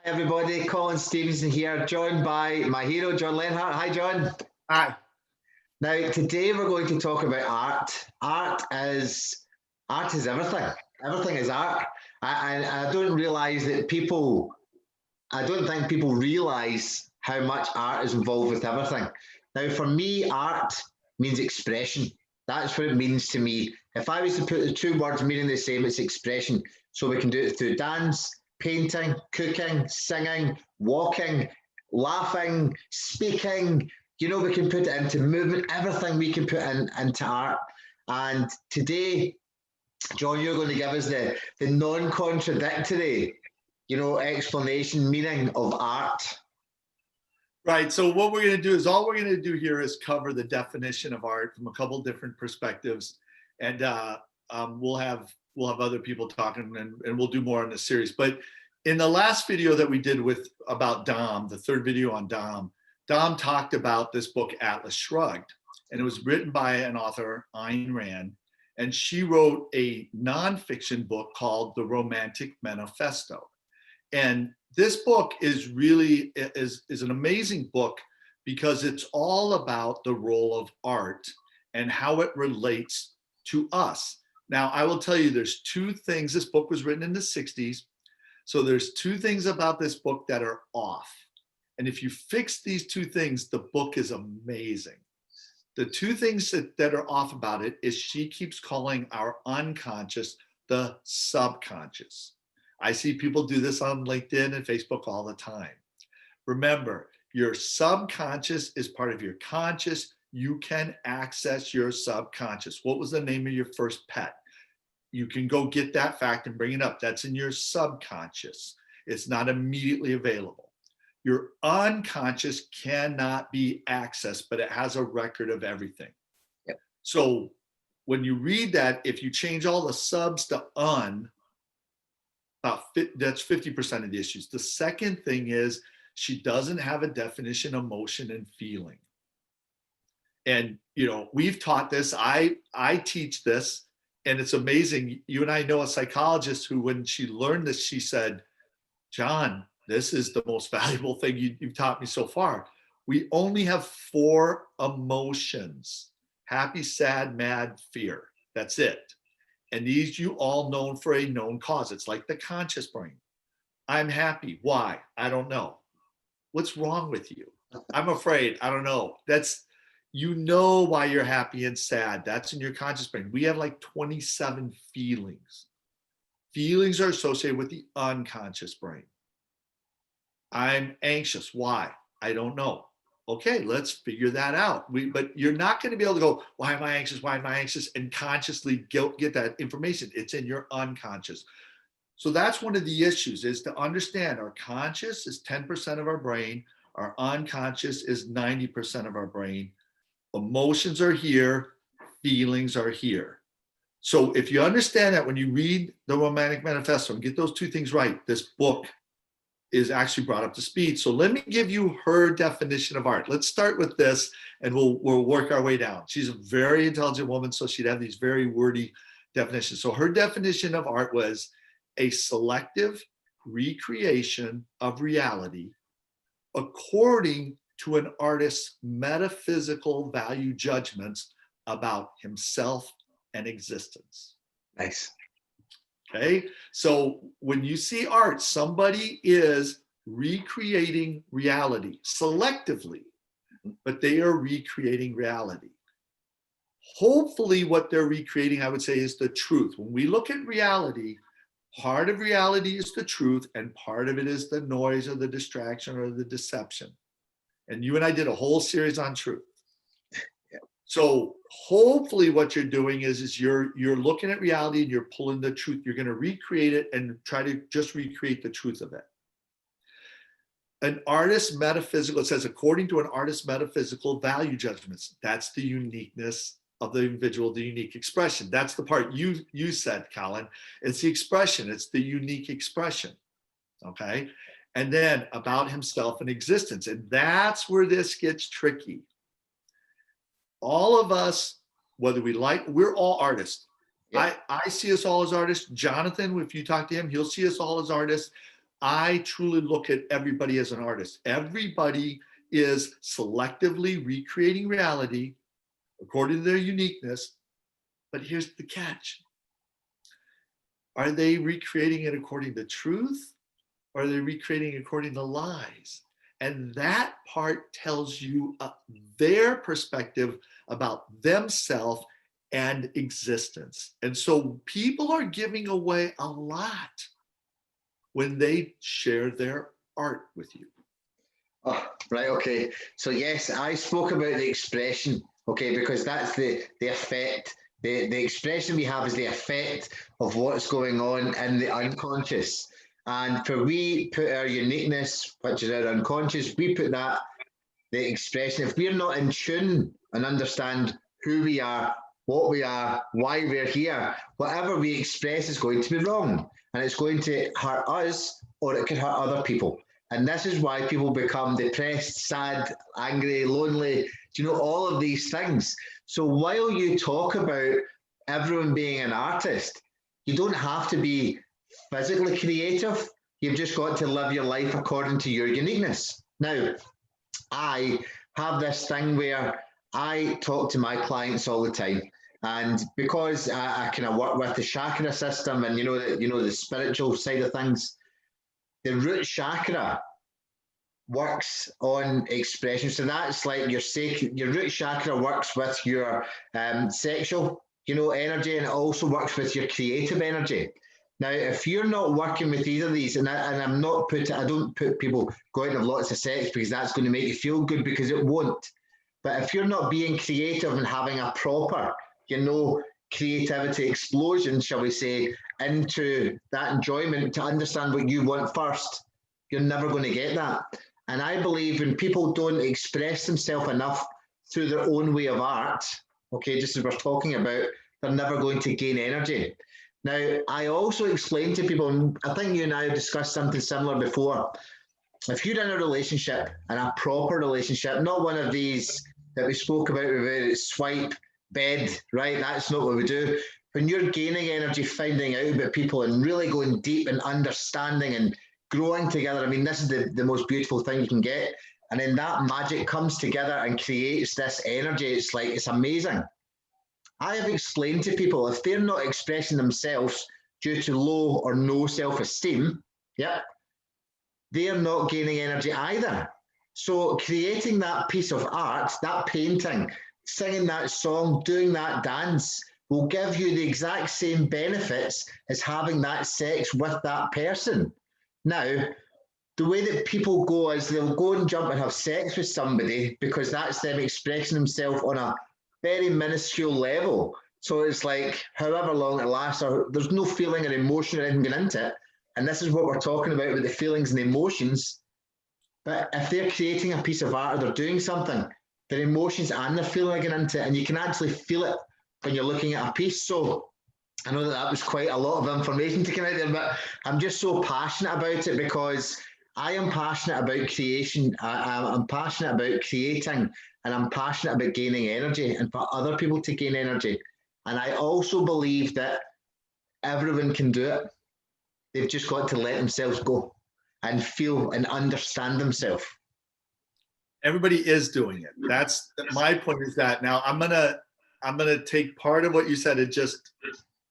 Everybody, Colin Stevenson here, joined by my hero, John Lenhart. Hi, John. Hi. Now, today we're going to talk about art. Art is everything. Everything is art. I don't realize that I don't think people realize how much art is involved with everything. Now, for me, art means expression. That's what it means to me. If I was to put the two words meaning the same, it's expression. So we can do it through dance, painting, cooking, singing, walking, laughing, speaking. You know, we can put it into movement, everything we can put into art. And today, John, you're going to give us the non-contradictory, explanation, meaning of art. Right. So what we're going to do is all we're going to do here is cover the definition of art from a couple different perspectives, and we'll have other people talking, and we'll do more in the series. But in the last video that we did about Dom, the third video on Dom talked about this book Atlas Shrugged, and it was written by an author, Ayn Rand, and she wrote a nonfiction book called The Romantic Manifesto. And this book is really is an amazing book because it's all about the role of art and how it relates to us. Now, I will tell you, there's two things. This book was written in the 60s. So there's two things about this book that are off. And if you fix these two things, the book is amazing. The two things that are off about it is she keeps calling our unconscious the subconscious. I see people do this on LinkedIn and Facebook all the time. Remember, your subconscious is part of your conscious. You can access your subconscious. What was the name of your first pet? You can go get that fact and bring it up. That's in your subconscious. It's not immediately available. Your unconscious cannot be accessed, but it has a record of everything. Yep. So when you read that, if you change all the subs to un, that's 50% of the issues. The second thing is she doesn't have a definition of emotion and feeling. And, we've taught this. I teach this, and it's amazing. You and I know a psychologist who, when she learned this, she said, John, this is the most valuable thing you've taught me so far. We only have 4 emotions: happy, sad, mad, fear. That's it. And these you all known for a known cause. It's like the conscious brain. I'm happy. Why? I don't know. What's wrong with you? I'm afraid. I don't know. That's, why you're happy and sad. That's in your conscious brain. We have like 27 feelings. Feelings are associated with the unconscious brain. I'm anxious. Why? I don't know. Okay, let's figure that out. But you're not going to be able to go, why am I anxious? Why am I anxious? And consciously get that information. It's in your unconscious. So that's one of the issues, is to understand our conscious is 10% of our brain. Our unconscious is 90% of our brain. Emotions are here. Feelings are here. So if you understand that when you read the Romantic Manifesto and get those two things right, this book is actually brought up to speed. So let me give you her definition of art. Let's start with this, and we'll work our way down. She's a very intelligent woman, so she'd have these very wordy definitions. So her definition of art was a selective recreation of reality according to an artist's metaphysical value judgments about himself and existence. Nice. Okay, so when you see art, somebody is recreating reality selectively, but they are recreating reality. Hopefully what they're recreating, I would say, is the truth. When we look at reality, part of reality is the truth, and part of it is the noise or the distraction or the deception. And you and I did a whole series on truth. So hopefully what you're doing is you're looking at reality and you're pulling the truth. You're going to recreate it and try to just recreate the truth of it. An artist's metaphysical, it says, according to an artist's metaphysical value judgments. That's the uniqueness of the individual, the unique expression. That's the part you said, Colin. It's the expression. It's the unique expression. Okay. And then about himself and existence. And that's where this gets tricky. All of us, whether we like, we're all artists. Yeah. I see us all as artists. Jonathan, if you talk to him, he'll see us all as artists. I truly look at everybody as an artist. Everybody is selectively recreating reality according to their uniqueness. But here's the catch. Are they recreating it according to truth? Or are they recreating it according to lies? And that part tells you their perspective about themselves and existence. And so people are giving away a lot when they share their art with you. Oh, right, okay. So yes, I spoke about the expression, okay, because that's the effect. The expression we have is the effect of what's going on in the unconscious. And for we put our uniqueness, which is our unconscious, we put that, the expression. If we're not in tune and understand who we are, what we are, why we're here, whatever we express is going to be wrong. And it's going to hurt us, or it could hurt other people. And this is why people become depressed, sad, angry, lonely, all of these things. So while you talk about everyone being an artist, you don't have to be physically creative. You've just got to live your life according to your uniqueness. Now, I have this thing where I talk to my clients all the time. And because I kind of work with the chakra system and the spiritual side of things, the root chakra works on expression. So that's like your root chakra works with your sexual, energy, and it also works with your creative energy. Now, if you're not working with either of these, and I don't put people going to have lots of sex because that's going to make you feel good, because it won't. But if you're not being creative and having a proper, creativity explosion, shall we say, into that enjoyment to understand what you want first, you're never going to get that. And I believe when people don't express themselves enough through their own way of art, okay, just as we're talking about, they're never going to gain energy. Now, I also explain to people, and I think you and I have discussed something similar before. If you're in a relationship, and a proper relationship, not one of these that we spoke about swipe, bed, right? That's not what we do. When you're gaining energy, finding out about people and really going deep and understanding and growing together, I mean, this is the most beautiful thing you can get. And then that magic comes together and creates this energy. It's amazing. I have explained to people, if they're not expressing themselves due to low or no self-esteem, they are not gaining energy either. So creating that piece of art, that painting, singing that song, doing that dance will give you the exact same benefits as having that sex with that person. Now, the way that people go is they'll go and jump and have sex with somebody because that's them expressing themselves on a very minuscule level. So it's like however long it lasts, or there's no feeling or emotion or anything going into it. And this is what we're talking about with the feelings and the emotions. But if they're creating a piece of art or they're doing something, their emotions and their feeling are going into it, and you can actually feel it when you're looking at a piece. So I know that was quite a lot of information to come out there, but I'm just so passionate about it because I am passionate about creation. I'm passionate about creating, and I'm passionate about gaining energy and for other people to gain energy. And I also believe that everyone can do it. They've just got to let themselves go and feel and understand themselves. Everybody is doing it. That's my point. Is that now I'm gonna take part of what you said and just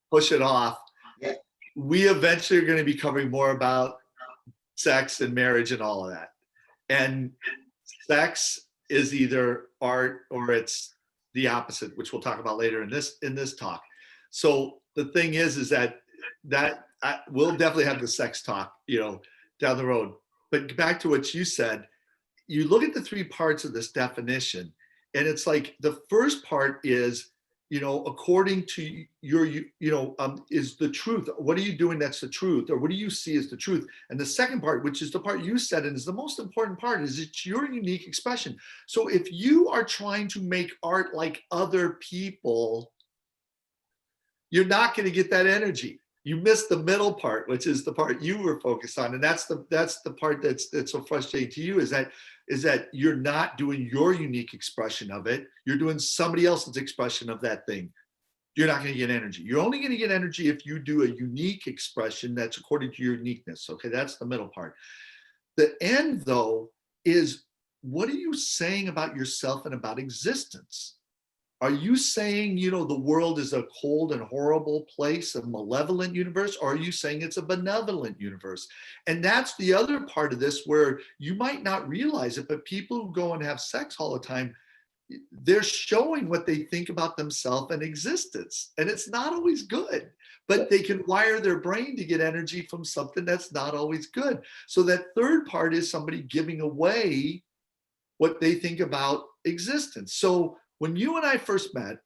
push it off. Yeah. We eventually are going to be covering more about sex and marriage and all of that. And sex is either art or it's the opposite, which we'll talk about later in this talk. So the thing is that we'll definitely have the sex talk, down the road. But back to what you said, you look at the three parts of this definition, and it's like the first part is, according to your, is the truth. What are you doing that's the truth? Or what do you see as the truth? And the second part, which is the part you said, and is the most important part, is it's your unique expression. So if you are trying to make art like other people, you're not going to get that energy. You missed the middle part, which is the part you were focused on. And that's the part that's so frustrating to you, is that you're not doing your unique expression of it. You're doing somebody else's expression of that thing. you're not going to get energy. You're only going to get energy if you do a unique expression that's according to your uniqueness. Okay, that's the middle part. The end, though, is what are you saying about yourself and about existence? Are you saying, you know, the world is a cold and horrible place, a malevolent universe, or are you saying it's a benevolent universe? And that's the other part of this where you might not realize it, but people who go and have sex all the time, they're showing what they think about themselves and existence. And it's not always good, but they can wire their brain to get energy from something that's not always good. So that third part is somebody giving away what they think about existence. So when you and I first met,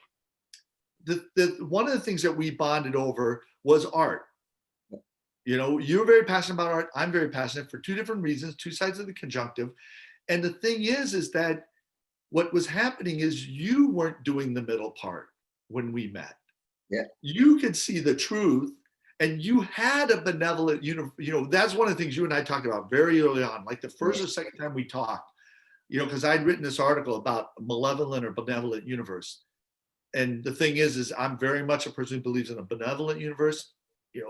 one of the things that we bonded over was art. You know, you're very passionate about art. I'm very passionate for two different reasons, two sides of the conjunctive. And the thing is that what was happening is you weren't doing the middle part when we met. Yeah. You could see the truth, and you had a benevolent, that's one of the things you and I talked about very early on, like the first or second time we talked, because I'd written this article about malevolent or benevolent universe. And the thing is I'm very much a person who believes in a benevolent universe.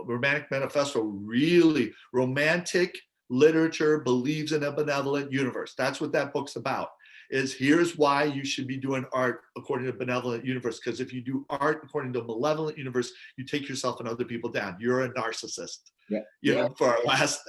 Romantic Manifesto, really, romantic literature believes in a benevolent universe. That's what that book's about, is here's why you should be doing art according to a benevolent universe. Because if you do art according to a malevolent universe, you take yourself and other people down. You're a narcissist. Yeah. For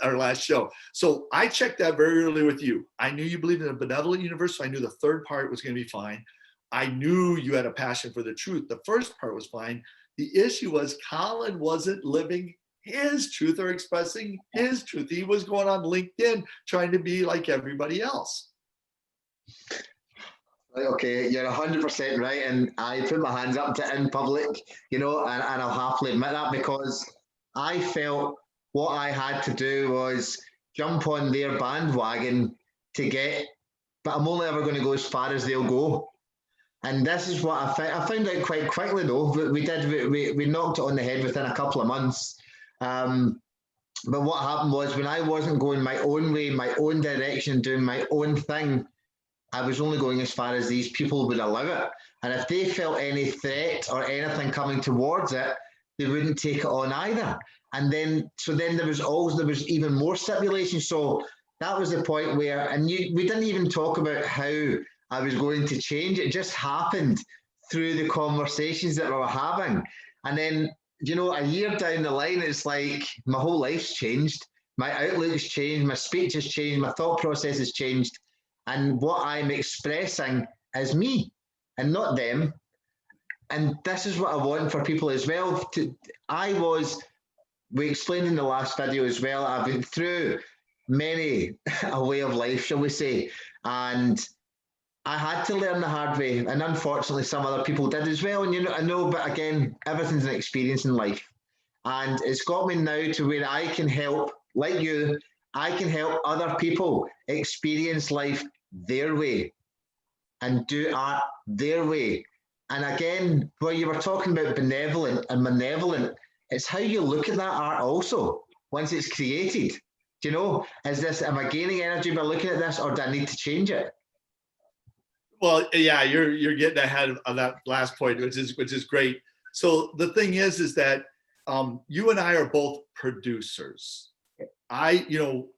our last show. So I checked that very early with you. I knew you believed in a benevolent universe, so I knew the third part was going to be fine. I knew you had a passion for the truth. The first part was fine. The issue was Colin wasn't living his truth or expressing his truth. He was going on LinkedIn trying to be like everybody else. Okay, you're 100% right, and I put my hands up to it in public, and I'll happily admit that, because I felt what I had to do was jump on their bandwagon but I'm only ever going to go as far as they'll go. And this is what I found out quite quickly, though. We knocked it on the head within a couple of months. But what happened was, when I wasn't going my own way, my own direction, doing my own thing, I was only going as far as these people would allow it. And if they felt any threat or anything coming towards it, they wouldn't take it on either. And then there was even more stipulation. So that was the point where, we didn't even talk about how I was going to change. It just happened through the conversations that we were having. And then, a year down the line, it's like my whole life's changed. My outlook's changed. My speech has changed. My thought process has changed. And what I'm expressing is me and not them. And this is what I want for people as well. We explained in the last video as well, I've been through many a way of life, shall we say, and I had to learn the hard way. And unfortunately, some other people did as well. And I know, but again, everything's an experience in life. And it's got me now to where I can help, like you, I can help other people experience life their way and do art their way. And again, where you were talking about benevolent and malevolent, it's how you look at that art also once it's created. Am I gaining energy by looking at this, or do I need to change it? Well, yeah, you're getting ahead of that last point, which is great. So the thing is that you and I are both producers. I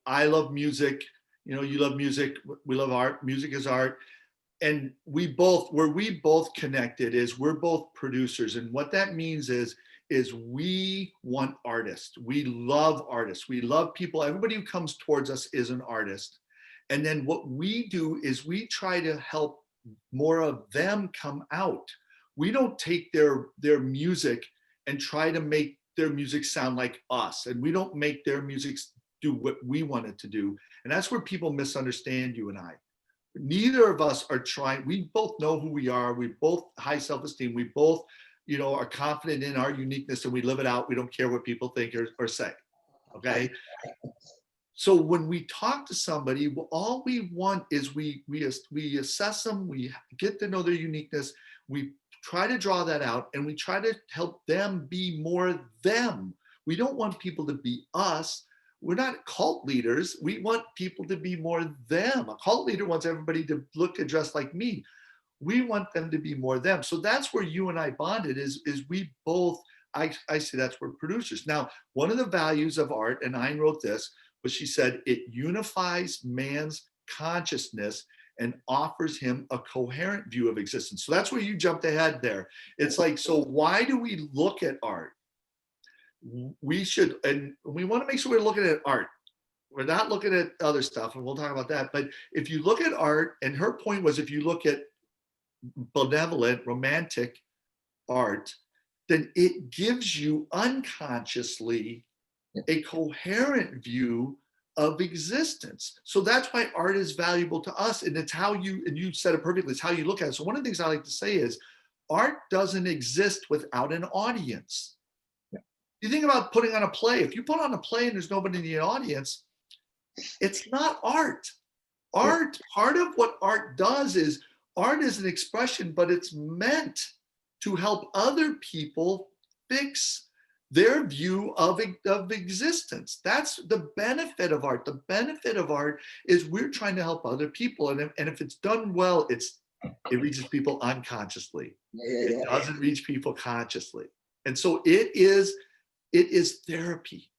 love music. You love music. We love art. Music is art. And where we both connected is we're both producers. And what that means is we want artists. We love artists. We love people. Everybody who comes towards us is an artist. And then what we do is we try to help more of them come out. We don't take their music and try to make their music sound like us. And we don't make their music do what we want it to do. And that's where people misunderstand you and I. Neither of us are trying. We both know who we are. We both high self-esteem. We both, are confident in our uniqueness, and we live it out. We don't care what people think or say. Okay. So when we talk to somebody, all we want is we assess them. We get to know their uniqueness. We try to draw that out, and we try to help them be more them. We don't want people to be us. We're not cult leaders. We want people to be more them. A cult leader wants everybody to look and dress like me. We want them to be more them. So that's where you and I bonded is we both, I say that's where producers. Now, one of the values of art, and Ayn wrote this, was she said, it unifies man's consciousness and offers him a coherent view of existence. So that's where you jumped ahead there. It's like, so why do we look at art? We should, and we want to make sure we're looking at art. We're not looking at other stuff, and we'll talk about that. But if you look at art, and her point was, if you look at benevolent, romantic art, then it gives you unconsciously a coherent view of existence. So that's why art is valuable to us. And it's how you, and you said it perfectly, it's how you look at it. So one of the things I like to say is art doesn't exist without an audience. Yeah. You think about putting on a play. If you put on a play and there's nobody in the audience, it's not art. Art, part of what art does is art is an expression, but it's meant to help other people fix their view of existence. That's the benefit of art. The benefit of art is we're trying to help other people. And if it's done well, it reaches people unconsciously. It doesn't reach people consciously. And so it is therapy.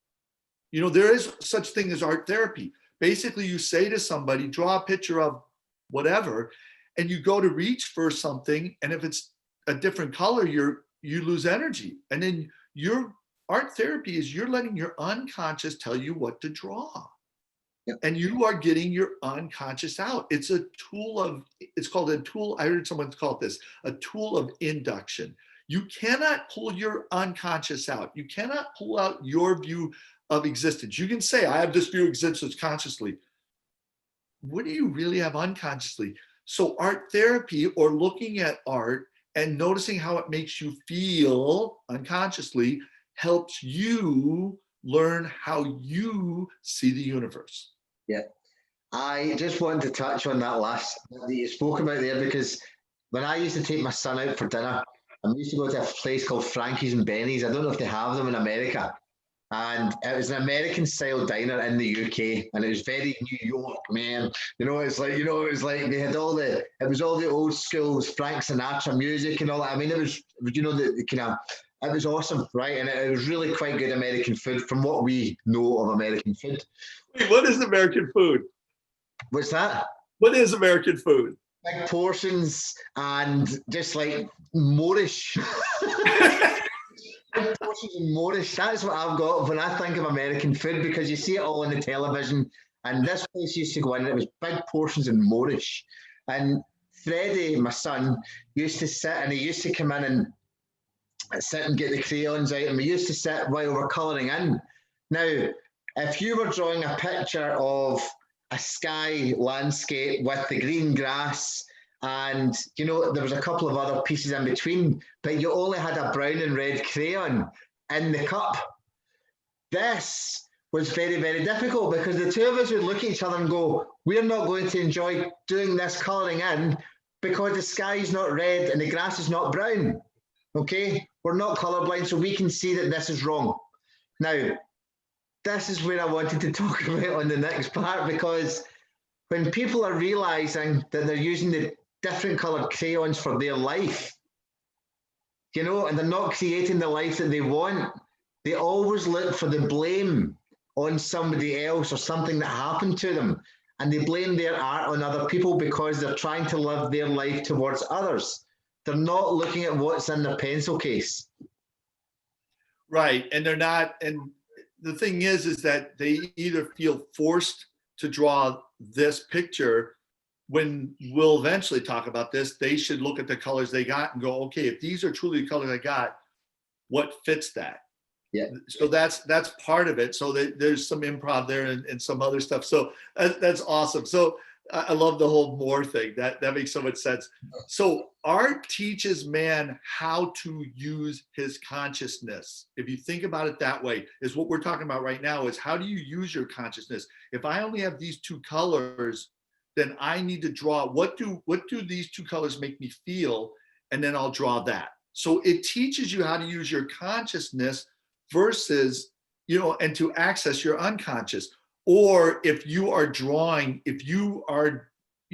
You know, there is such thing as art therapy. Basically, you say to somebody, draw a picture of whatever, and you go to reach for something. And if it's a different color, you lose energy. And then your art therapy is you're letting your unconscious tell you what to draw. Yep. And you are getting your unconscious out. It's a tool of, it's called a tool. I heard someone call this a tool of induction. You cannot pull your unconscious out. You cannot pull out your view of existence. You can say, I have this view of existence consciously. What do you really have unconsciously? So art therapy, or looking at art and noticing how it makes you feel unconsciously, helps you learn how you see the universe. Yeah. I just wanted to touch on that last that you spoke about there, because when I used to take my son out for dinner, I used to go to a place called Frankie's and Benny's. I don't know if they have them in America. And it was an American style diner in the UK, and it was very New York, man. You know, it's like, you know, it was like they had all the old schools, Frank Sinatra music and all that. I mean, it was you know, the kind of, it was awesome, right? And it was really quite good American food from what we know of American food. Wait, what is American food? What's that? What is American food? Big portions and just like Moorish. Big portions and Moorish. That's what I've got when I think of American food, because you see it all on the television. And this place used to go in, and it was big portions and Moorish. And Freddie, my son, used to sit, and he used to come in and sit and get the crayons out, and we used to sit while we were colouring in. Now, if you were drawing a picture of a sky landscape with the green grass, and you know, there was a couple of other pieces in between, but you only had a brown and red crayon in the cup. This was very, very difficult, because the two of us would look at each other and go, we're not going to enjoy doing this colouring in because the sky is not red and the grass is not brown. Okay, we're not colourblind, so we can see that this is wrong. Now, this is where I wanted to talk about on the next part, because when people are realising that they're using the different coloured crayons for their life, you know, and they're not creating the life that they want, they always look for the blame on somebody else or something that happened to them. And they blame their art on other people because they're trying to live their life towards others. They're not looking at what's in their pencil case. Right. And they're not, and the thing is that they either feel forced to draw this picture, when we'll eventually talk about this, they should look at the colors they got and go, okay, if these are truly the colors I got, what fits that? Yeah. So that's part of it. So there's some improv there and some other stuff. So that's awesome. So I love the whole more thing. That makes so much sense. So art teaches man how to use his consciousness. If you think about it that way, is what we're talking about right now, is how do you use your consciousness? If I only have these two colors, then I need to draw, what do these two colors make me feel? And then I'll draw that. So it teaches you how to use your consciousness versus, you know, and to access your unconscious. Or if you are drawing, if you are,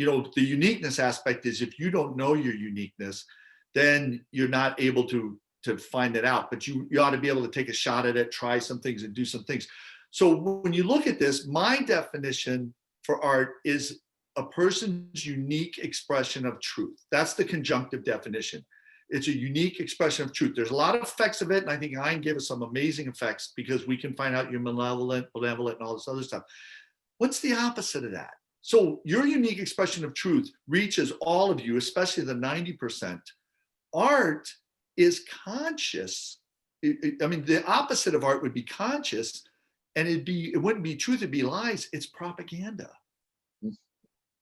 the uniqueness aspect is if you don't know your uniqueness, then you're not able to find it out, but you ought to be able to take a shot at it, try some things and do some things. So when you look at this, my definition for art is a person's unique expression of truth. That's the conjunctive definition. It's a unique expression of truth. There's a lot of effects of it, and I think Ein gave us some amazing effects because we can find out you're malevolent, benevolent, and all this other stuff. What's the opposite of that? So your unique expression of truth reaches all of you, especially the 90%. Art is conscious. I mean, the opposite of art would be conscious, and it wouldn't be truth, it'd be lies. It's propaganda.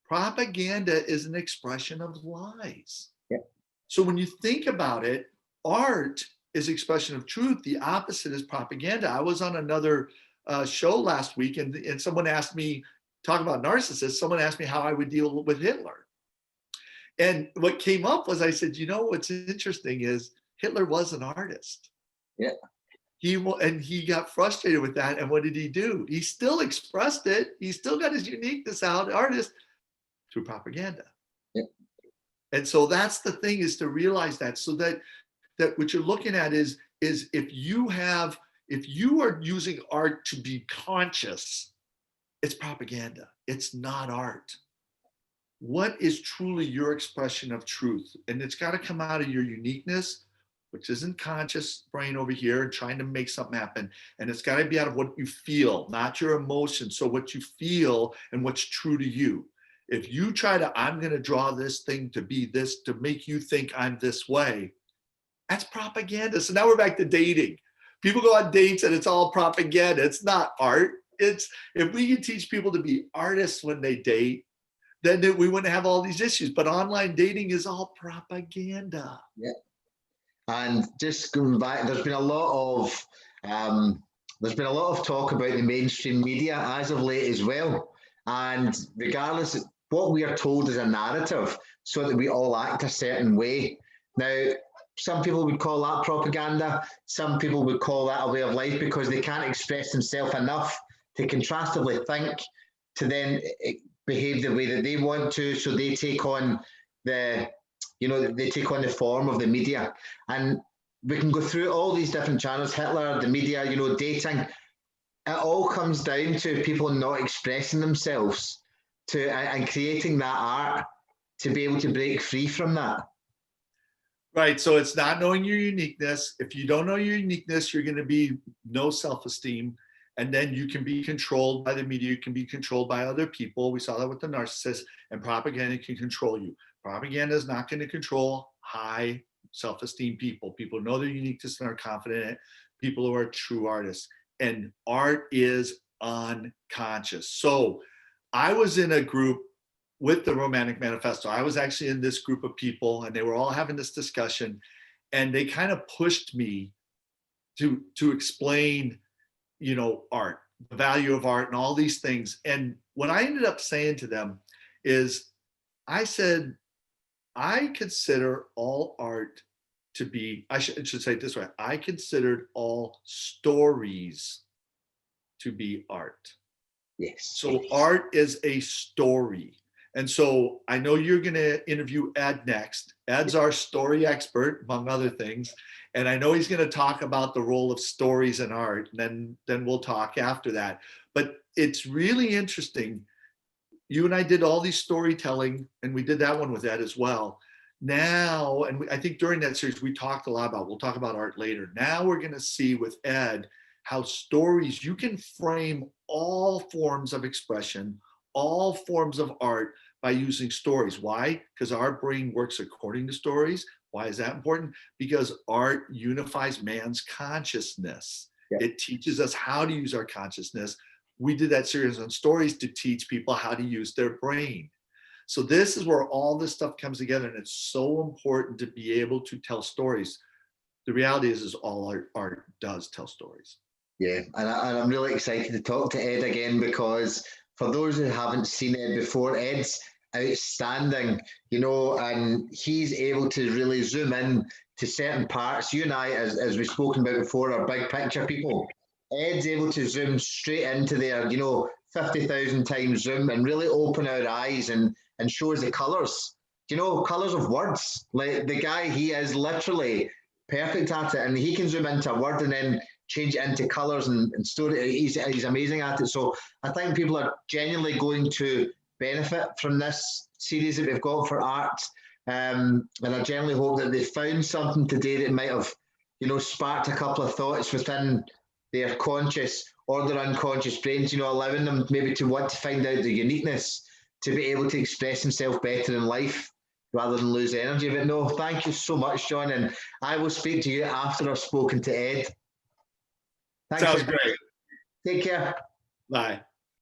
Propaganda is an expression of lies. Yeah. So when you think about it, art is expression of truth. The opposite is propaganda. I was on another show last week, and someone asked me, talk about narcissists, someone asked me how I would deal with Hitler. And what came up was, I said, what's interesting is Hitler was an artist. Yeah. He got frustrated with that. And what did he do? He still expressed it. He still got his uniqueness out, artist, through propaganda. Yeah. And so that's the thing, is to realize that, so that what you're looking at is if you are using art to be conscious, it's propaganda. It's not art. What is truly your expression of truth? And it's got to come out of your uniqueness, which isn't conscious brain over here and trying to make something happen. And it's got to be out of what you feel, not your emotions. So what you feel and what's true to you. If you try to, I'm going to draw this thing to be this, to make you think I'm this way, that's propaganda. So now we're back to dating. People go on dates and it's all propaganda. It's not art. If we could teach people to be artists when they date, then we wouldn't have all these issues. But online dating is all propaganda. Yeah. And just going back, there's been a lot of talk about the mainstream media as of late as well. And regardless, what we are told is a narrative so that we all act a certain way. Now, some people would call that propaganda. Some people would call that a way of life because they can't express themselves enough to contrastively think, to then behave the way that they want to. So they take on they take on the form of the media. And we can go through all these different channels, Hitler, the media, dating. It all comes down to people not expressing themselves and creating that art to be able to break free from that. Right. So it's not knowing your uniqueness. If you don't know your uniqueness, you're going to be no self-esteem. And then you can be controlled by the media. You can be controlled by other people. We saw that with the narcissist, and propaganda can control you. Propaganda is not going to control high self-esteem people. People know their uniqueness and are confident in it. People who are true artists. And art is unconscious. So I was in a group with the Romantic Manifesto. I was actually in this group of people, and they were all having this discussion, and they kind of pushed me to explain, art, the value of art and all these things. And what I ended up saying to them is, I said, I consider all art to be, I should say it this way, I considered all stories to be art. Yes. So art is a story. And so I know you're going to interview Ed next. Ed's our story expert, among other things. And I know he's going to talk about the role of stories in art. And then we'll talk after that. But it's really interesting. You and I did all these storytelling, and we did that one with Ed as well. Now, and I think during that series, we talked a lot about, we'll talk about art later. Now we're going to see with Ed how stories, you can frame all forms of expression, all forms of art by using stories. Why? Because our brain works according to stories. Why is that important? Because art unifies man's consciousness. Yeah. It teaches us how to use our consciousness. We did that series on stories to teach people how to use their brain. So this is where all this stuff comes together, and it's so important to be able to tell stories. The reality is all art does tell stories. Yeah, and I'm really excited to talk to Ed again, because for those who haven't seen Ed before, Ed's outstanding, and he's able to really zoom in to certain parts. You and I, as we've spoken about before, are big picture people. Ed's able to zoom straight into there, 50,000 times zoom, and really open our eyes and and shows the colours. Do you know, colours of words? Like the guy, he is literally perfect at it, and he can zoom into a word and then change it into colours and story. He's amazing at it. So I think people are genuinely going to benefit from this series that we've got for art. And I generally hope that they found something today that might have, sparked a couple of thoughts within their conscious or their unconscious brains, allowing them maybe to want to find out the uniqueness to be able to express themselves better in life rather than lose energy. But no, thank you so much, John. And I will speak to you after I've spoken to Ed. Thanks. Sounds great. Take care. Bye.